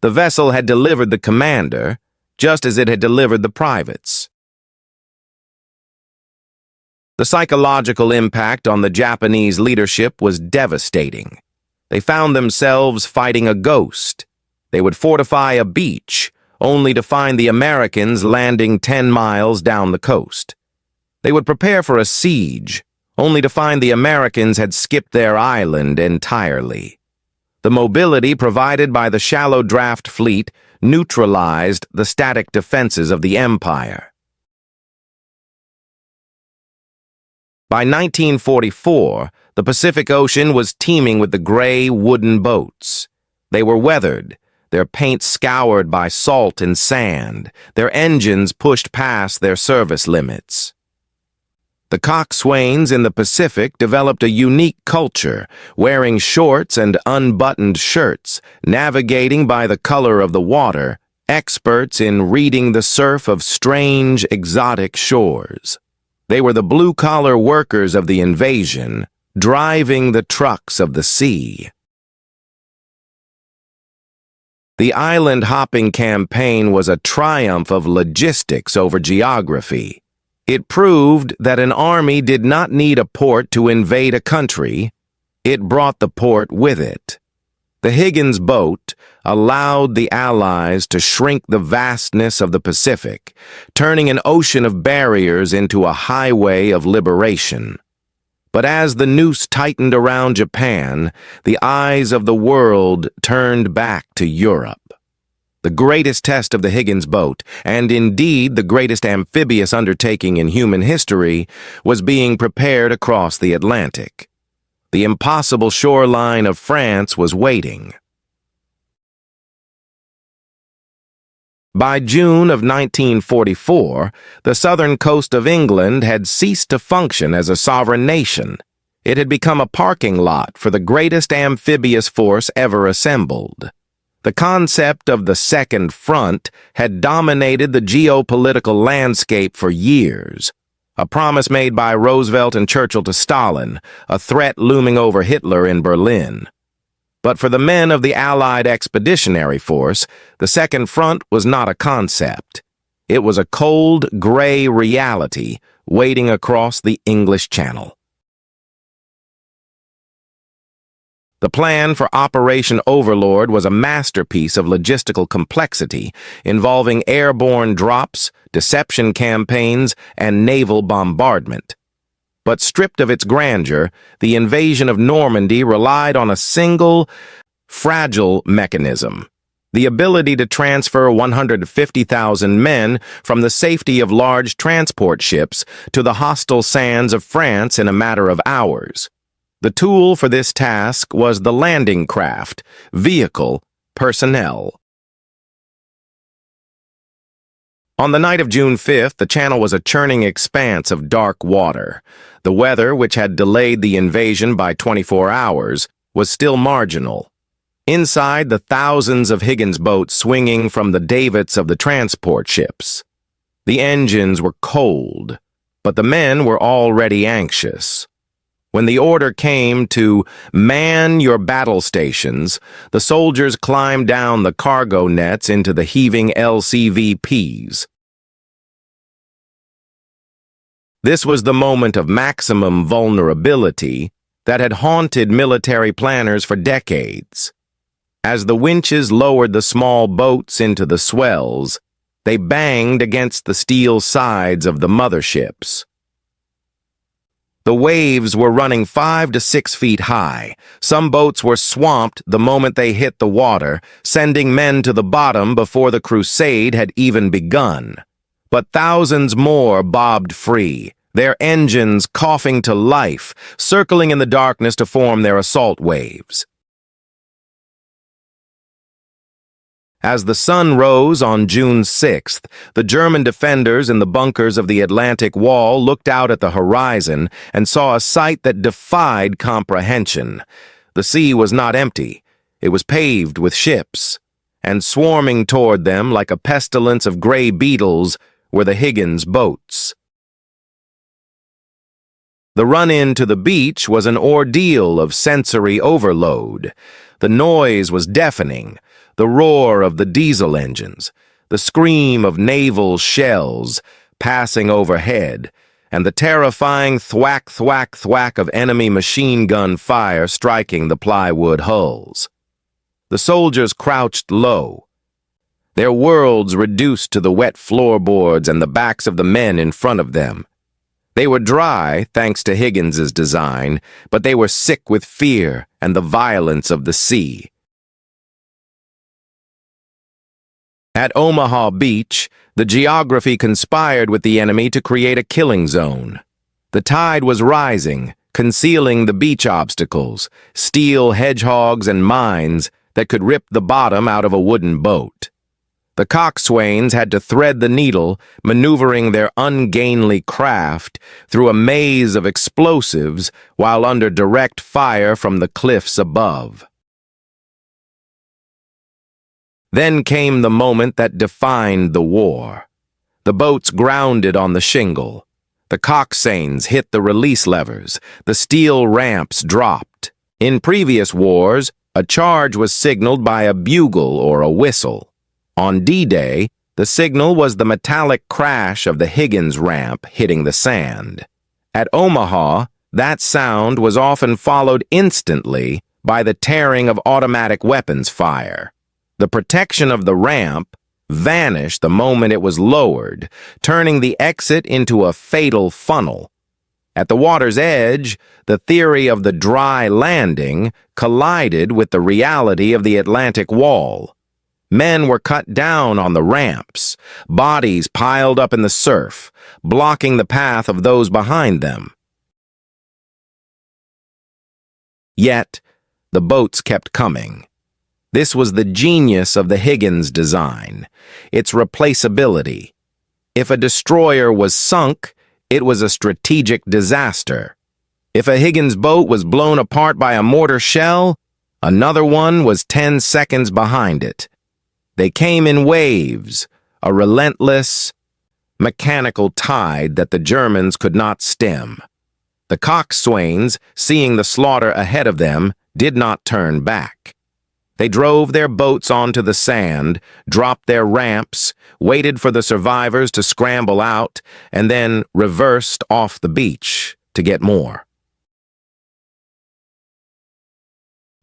The vessel had delivered the commander, just as it had delivered the privates. The psychological impact on the Japanese leadership was devastating. They found themselves fighting a ghost. They would fortify a beach, only to find the Americans landing 10 miles down the coast. They would prepare for a siege, only to find the Americans had skipped their island entirely. The mobility provided by the shallow draft fleet neutralized the static defenses of the Empire. By 1944, the Pacific Ocean was teeming with the gray wooden boats. They were weathered, their paint scoured by salt and sand, their engines pushed past their service limits. The coxswains in the Pacific developed a unique culture, wearing shorts and unbuttoned shirts, navigating by the color of the water, experts in reading the surf of strange, exotic shores. They were the blue-collar workers of the invasion, driving the trucks of the sea. The island-hopping campaign was a triumph of logistics over geography. It proved that an army did not need a port to invade a country. It brought the port with it. The Higgins boat allowed the Allies to shrink the vastness of the Pacific, turning an ocean of barriers into a highway of liberation. But as the noose tightened around Japan, the eyes of the world turned back to Europe. The greatest test of the Higgins boat, and indeed the greatest amphibious undertaking in human history, was being prepared across the Atlantic. The impossible shoreline of France was waiting. By June of 1944, the southern coast of England had ceased to function as a sovereign nation. It had become a parking lot for the greatest amphibious force ever assembled. The concept of the Second Front had dominated the geopolitical landscape for years. A promise made by Roosevelt and Churchill to Stalin, a threat looming over Hitler in Berlin. But for the men of the Allied Expeditionary Force, the Second Front was not a concept. It was a cold, gray reality waiting across the English Channel. The plan for Operation Overlord was a masterpiece of logistical complexity, involving airborne drops, deception campaigns, and naval bombardment. But stripped of its grandeur, the invasion of Normandy relied on a single, fragile mechanism: the ability to transfer 150,000 men from the safety of large transport ships to the hostile sands of France in a matter of hours. The tool for this task was the landing craft, vehicle, personnel. On the night of June 5th, the channel was a churning expanse of dark water. The weather, which had delayed the invasion by 24 hours, was still marginal. Inside, the thousands of Higgins boats swinging from the davits of the transport ships. The engines were cold, but the men were already anxious. When the order came to man your battle stations, the soldiers climbed down the cargo nets into the heaving LCVPs. This was the moment of maximum vulnerability that had haunted military planners for decades. As the winches lowered the small boats into the swells, they banged against the steel sides of the motherships. The waves were running 5 to 6 feet high. Some boats were swamped the moment they hit the water, sending men to the bottom before the crusade had even begun. But thousands more bobbed free, their engines coughing to life, circling in the darkness to form their assault waves. As the sun rose on June 6th, the German defenders in the bunkers of the Atlantic Wall looked out at the horizon and saw a sight that defied comprehension. The sea was not empty. It was paved with ships, and swarming toward them like a pestilence of gray beetles were the Higgins boats. The run-in to the beach was an ordeal of sensory overload. The noise was deafening. The roar of the diesel engines, the scream of naval shells passing overhead, and the terrifying thwack, thwack, thwack of enemy machine gun fire striking the plywood hulls. The soldiers crouched low, their worlds reduced to the wet floorboards and the backs of the men in front of them. They were dry, thanks to Higgins's design, but they were sick with fear and the violence of the sea. At Omaha Beach, the geography conspired with the enemy to create a killing zone. The tide was rising, concealing the beach obstacles, steel hedgehogs and mines that could rip the bottom out of a wooden boat. The coxswains had to thread the needle, maneuvering their ungainly craft through a maze of explosives while under direct fire from the cliffs above. Then came the moment that defined the war. The boats grounded on the shingle. The coxswains hit the release levers. The steel ramps dropped. In previous wars, a charge was signaled by a bugle or a whistle. On D-Day, the signal was the metallic crash of the Higgins ramp hitting the sand. At Omaha, that sound was often followed instantly by the tearing of automatic weapons fire. The protection of the ramp vanished the moment it was lowered, turning the exit into a fatal funnel. At the water's edge, the theory of the dry landing collided with the reality of the Atlantic Wall. Men were cut down on the ramps, bodies piled up in the surf, blocking the path of those behind them. Yet, the boats kept coming. This was the genius of the Higgins design, its replaceability. If a destroyer was sunk, it was a strategic disaster. If a Higgins boat was blown apart by a mortar shell, another one was 10 seconds behind it. They came in waves, a relentless, mechanical tide that the Germans could not stem. The coxswains, seeing the slaughter ahead of them, did not turn back. They drove their boats onto the sand, dropped their ramps, waited for the survivors to scramble out, and then reversed off the beach to get more.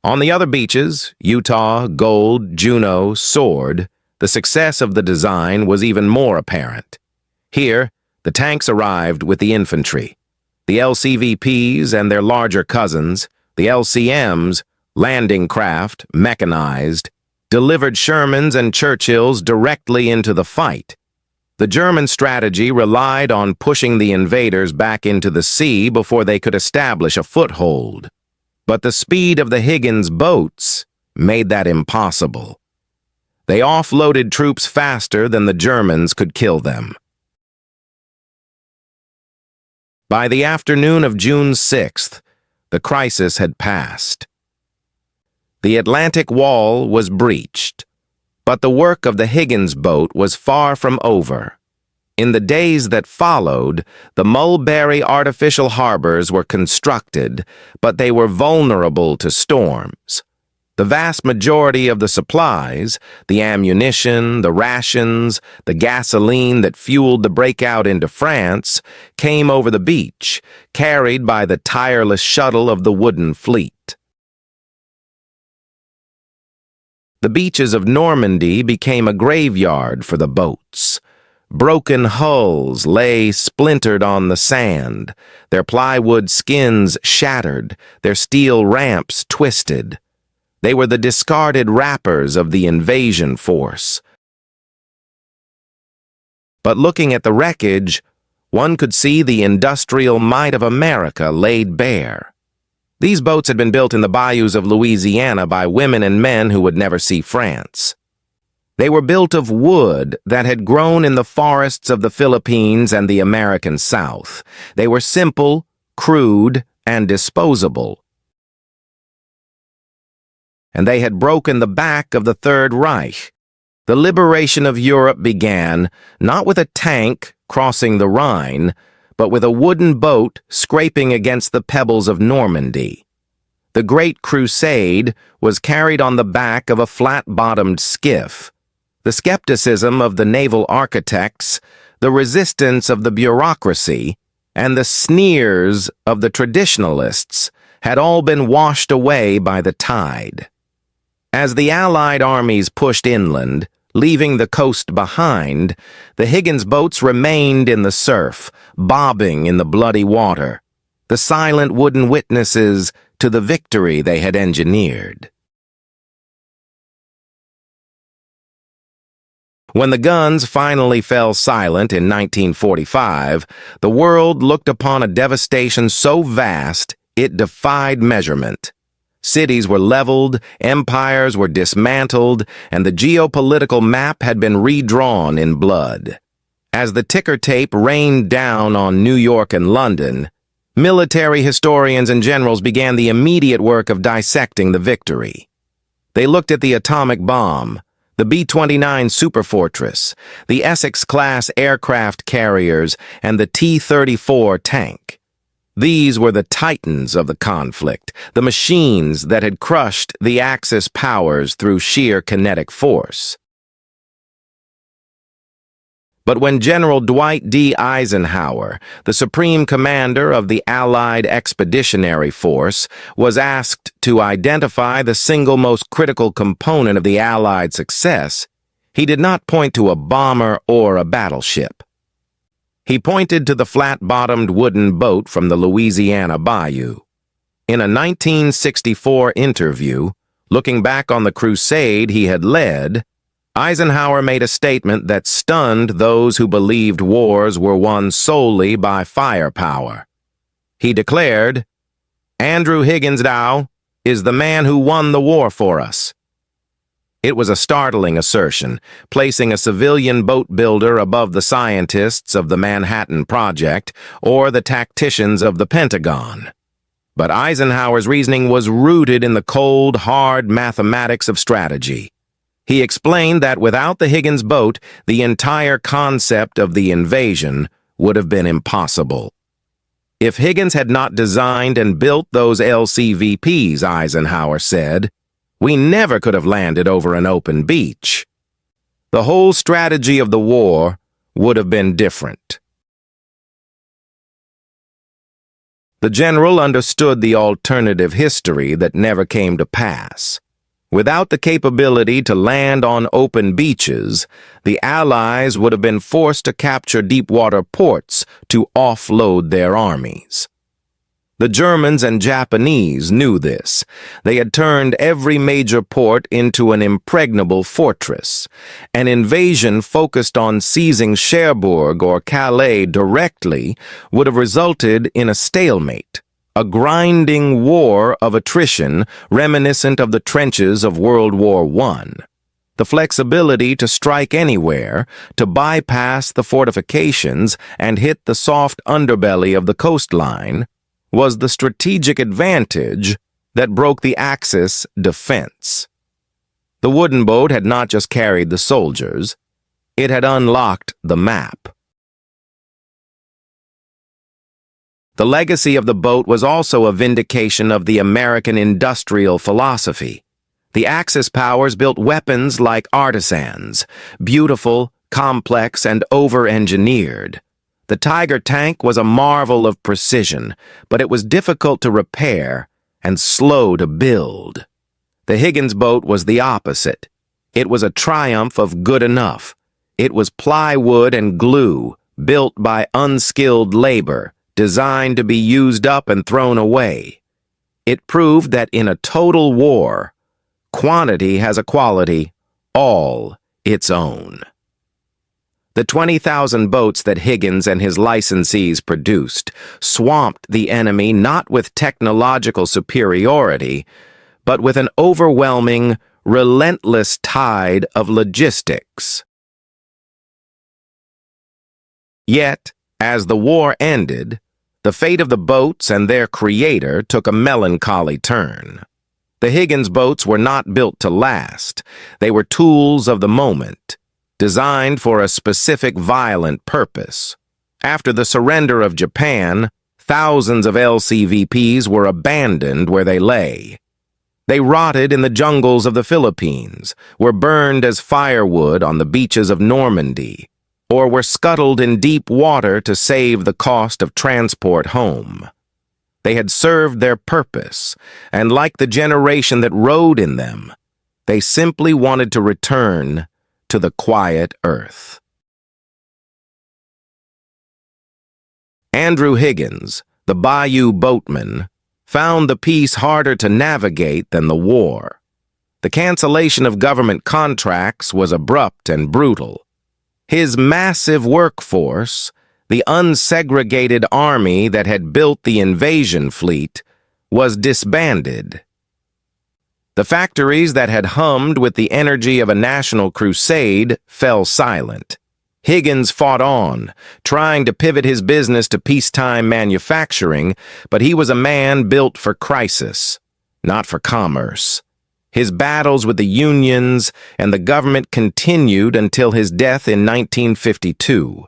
On the other beaches, Utah, Gold, Juneau, Sword, the success of the design was even more apparent. Here, the tanks arrived with the infantry. The LCVPs and their larger cousins, the LCMs, landing craft, mechanized, delivered Shermans and Churchills directly into the fight. The German strategy relied on pushing the invaders back into the sea before they could establish a foothold. But the speed of the Higgins boats made that impossible. They offloaded troops faster than the Germans could kill them. By the afternoon of June 6th, the crisis had passed. The Atlantic Wall was breached, but the work of the Higgins boat was far from over. In the days that followed, the Mulberry artificial harbors were constructed, but they were vulnerable to storms. The vast majority of the supplies, the ammunition, the rations, the gasoline that fueled the breakout into France, came over the beach, carried by the tireless shuttle of the wooden fleet. The beaches of Normandy became a graveyard for the boats. Broken hulls lay splintered on the sand, their plywood skins shattered, their steel ramps twisted. They were the discarded wrappers of the invasion force. But looking at the wreckage, one could see the industrial might of America laid bare. These boats had been built in the bayous of Louisiana by women and men who would never see France. They were built of wood that had grown in the forests of the Philippines and the American South. They were simple, crude, and disposable. And they had broken the back of the Third Reich. The liberation of Europe began not with a tank crossing the Rhine, but with a wooden boat scraping against the pebbles of Normandy. The Great Crusade was carried on the back of a flat-bottomed skiff. The skepticism of the naval architects, the resistance of the bureaucracy, and the sneers of the traditionalists had all been washed away by the tide. As the Allied armies pushed inland, leaving the coast behind, the Higgins boats remained in the surf, bobbing in the bloody water, the silent wooden witnesses to the victory they had engineered. When the guns finally fell silent in 1945, the world looked upon a devastation so vast it defied measurement. Cities were leveled, empires were dismantled, and the geopolitical map had been redrawn in blood. As the ticker tape rained down on New York and London, military historians and generals began the immediate work of dissecting the victory. They looked at the atomic bomb, the B-29 Superfortress, the Essex-class aircraft carriers, and the T-34 tank. These were the titans of the conflict, the machines that had crushed the Axis powers through sheer kinetic force. But when General Dwight D. Eisenhower, the supreme commander of the Allied Expeditionary Force, was asked to identify the single most critical component of the Allied success, he did not point to a bomber or a battleship. He pointed to the flat-bottomed wooden boat from the Louisiana bayou. In a 1964 interview, looking back on the crusade he had led, Eisenhower made a statement that stunned those who believed wars were won solely by firepower. He declared, "Andrew Higgins Dow, is the man who won the war for us." It was a startling assertion, placing a civilian boat builder above the scientists of the Manhattan Project or the tacticians of the Pentagon. But Eisenhower's reasoning was rooted in the cold, hard mathematics of strategy. He explained that without the Higgins boat, the entire concept of the invasion would have been impossible. If Higgins had not designed and built those LCVPs, Eisenhower said, we never could have landed over an open beach. The whole strategy of the war would have been different. The general understood the alternative history that never came to pass. Without the capability to land on open beaches, the Allies would have been forced to capture deep-water ports to offload their armies. The Germans and Japanese knew this. They had turned every major port into an impregnable fortress. An invasion focused on seizing Cherbourg or Calais directly would have resulted in a stalemate, a grinding war of attrition reminiscent of the trenches of World War I. The flexibility to strike anywhere, to bypass the fortifications and hit the soft underbelly of the coastline, was the strategic advantage that broke the Axis defense. The wooden boat had not just carried the soldiers, it had unlocked the map. The legacy of the boat was also a vindication of the American industrial philosophy. The Axis powers built weapons like artisans, beautiful, complex, and over-engineered. The Tiger tank was a marvel of precision, but it was difficult to repair and slow to build. The Higgins boat was the opposite. It was a triumph of good enough. It was plywood and glue, built by unskilled labor, designed to be used up and thrown away. It proved that in a total war, quantity has a quality all its own. The 20,000 boats that Higgins and his licensees produced swamped the enemy not with technological superiority, but with an overwhelming, relentless tide of logistics. Yet, as the war ended, the fate of the boats and their creator took a melancholy turn. The Higgins boats were not built to last. They were tools of the moment, designed for a specific violent purpose. After the surrender of Japan, thousands of LCVPs were abandoned where they lay. They rotted in the jungles of the Philippines, were burned as firewood on the beaches of Normandy, or were scuttled in deep water to save the cost of transport home. They had served their purpose, and like the generation that rode in them, they simply wanted to return to the quiet earth. Andrew Higgins, the Bayou boatman, found the peace harder to navigate than the war. The cancellation of government contracts was abrupt and brutal. His massive workforce, the unsegregated army that had built the invasion fleet, was disbanded. The factories that had hummed with the energy of a national crusade fell silent. Higgins fought on, trying to pivot his business to peacetime manufacturing, but he was a man built for crisis, not for commerce. His battles with the unions and the government continued until his death in 1952.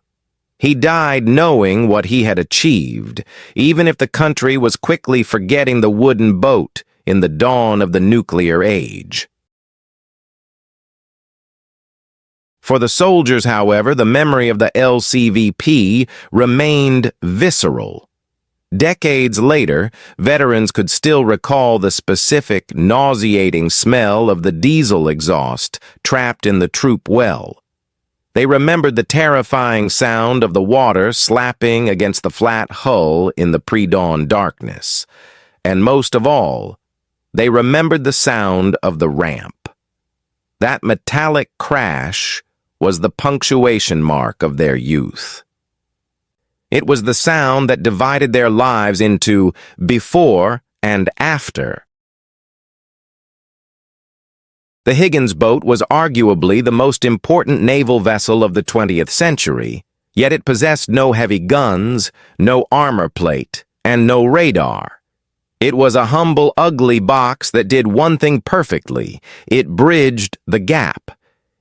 He died knowing what he had achieved, even if the country was quickly forgetting the wooden boat in the dawn of the nuclear age. For the soldiers, however, the memory of the LCVP remained visceral. Decades later, veterans could still recall the specific, nauseating smell of the diesel exhaust trapped in the troop well. They remembered the terrifying sound of the water slapping against the flat hull in the pre-dawn darkness. And most of all, they remembered the sound of the ramp. That metallic crash was the punctuation mark of their youth. It was the sound that divided their lives into before and after. The Higgins boat was arguably the most important naval vessel of the 20th century, yet it possessed no heavy guns, no armor plate, and no radar. It was a humble, ugly box that did one thing perfectly. It bridged the gap.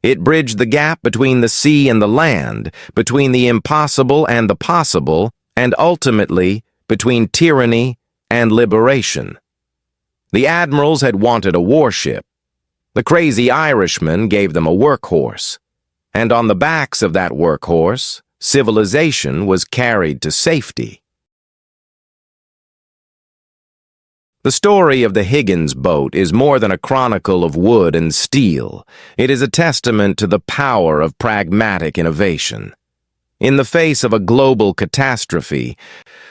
It bridged the gap between the sea and the land, between the impossible and the possible, and ultimately between tyranny and liberation. The admirals had wanted a warship. The crazy Irishman gave them a workhorse. And on the backs of that workhorse, civilization was carried to safety. The story of the Higgins boat is more than a chronicle of wood and steel. It is a testament to the power of pragmatic innovation. In the face of a global catastrophe,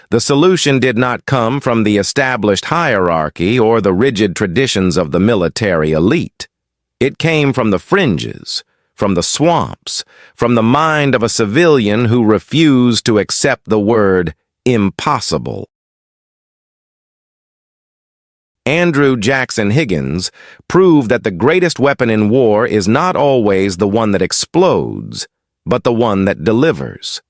the solution did not come from the established hierarchy or the rigid traditions of the military elite. It came from the fringes, from the swamps, from the mind of a civilian who refused to accept the word impossible. Andrew Jackson Higgins proved that the greatest weapon in war is not always the one that explodes, but the one that delivers.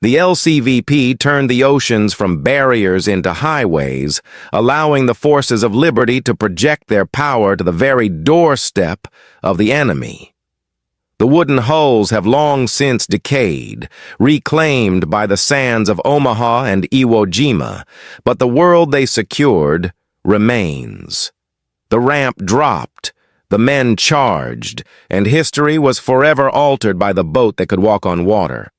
The LCVP turned the oceans from barriers into highways, allowing the forces of liberty to project their power to the very doorstep of the enemy. The wooden hulls have long since decayed, reclaimed by the sands of Omaha and Iwo Jima, but the world they secured remains. The ramp dropped, the men charged, and history was forever altered by the boat that could walk on water.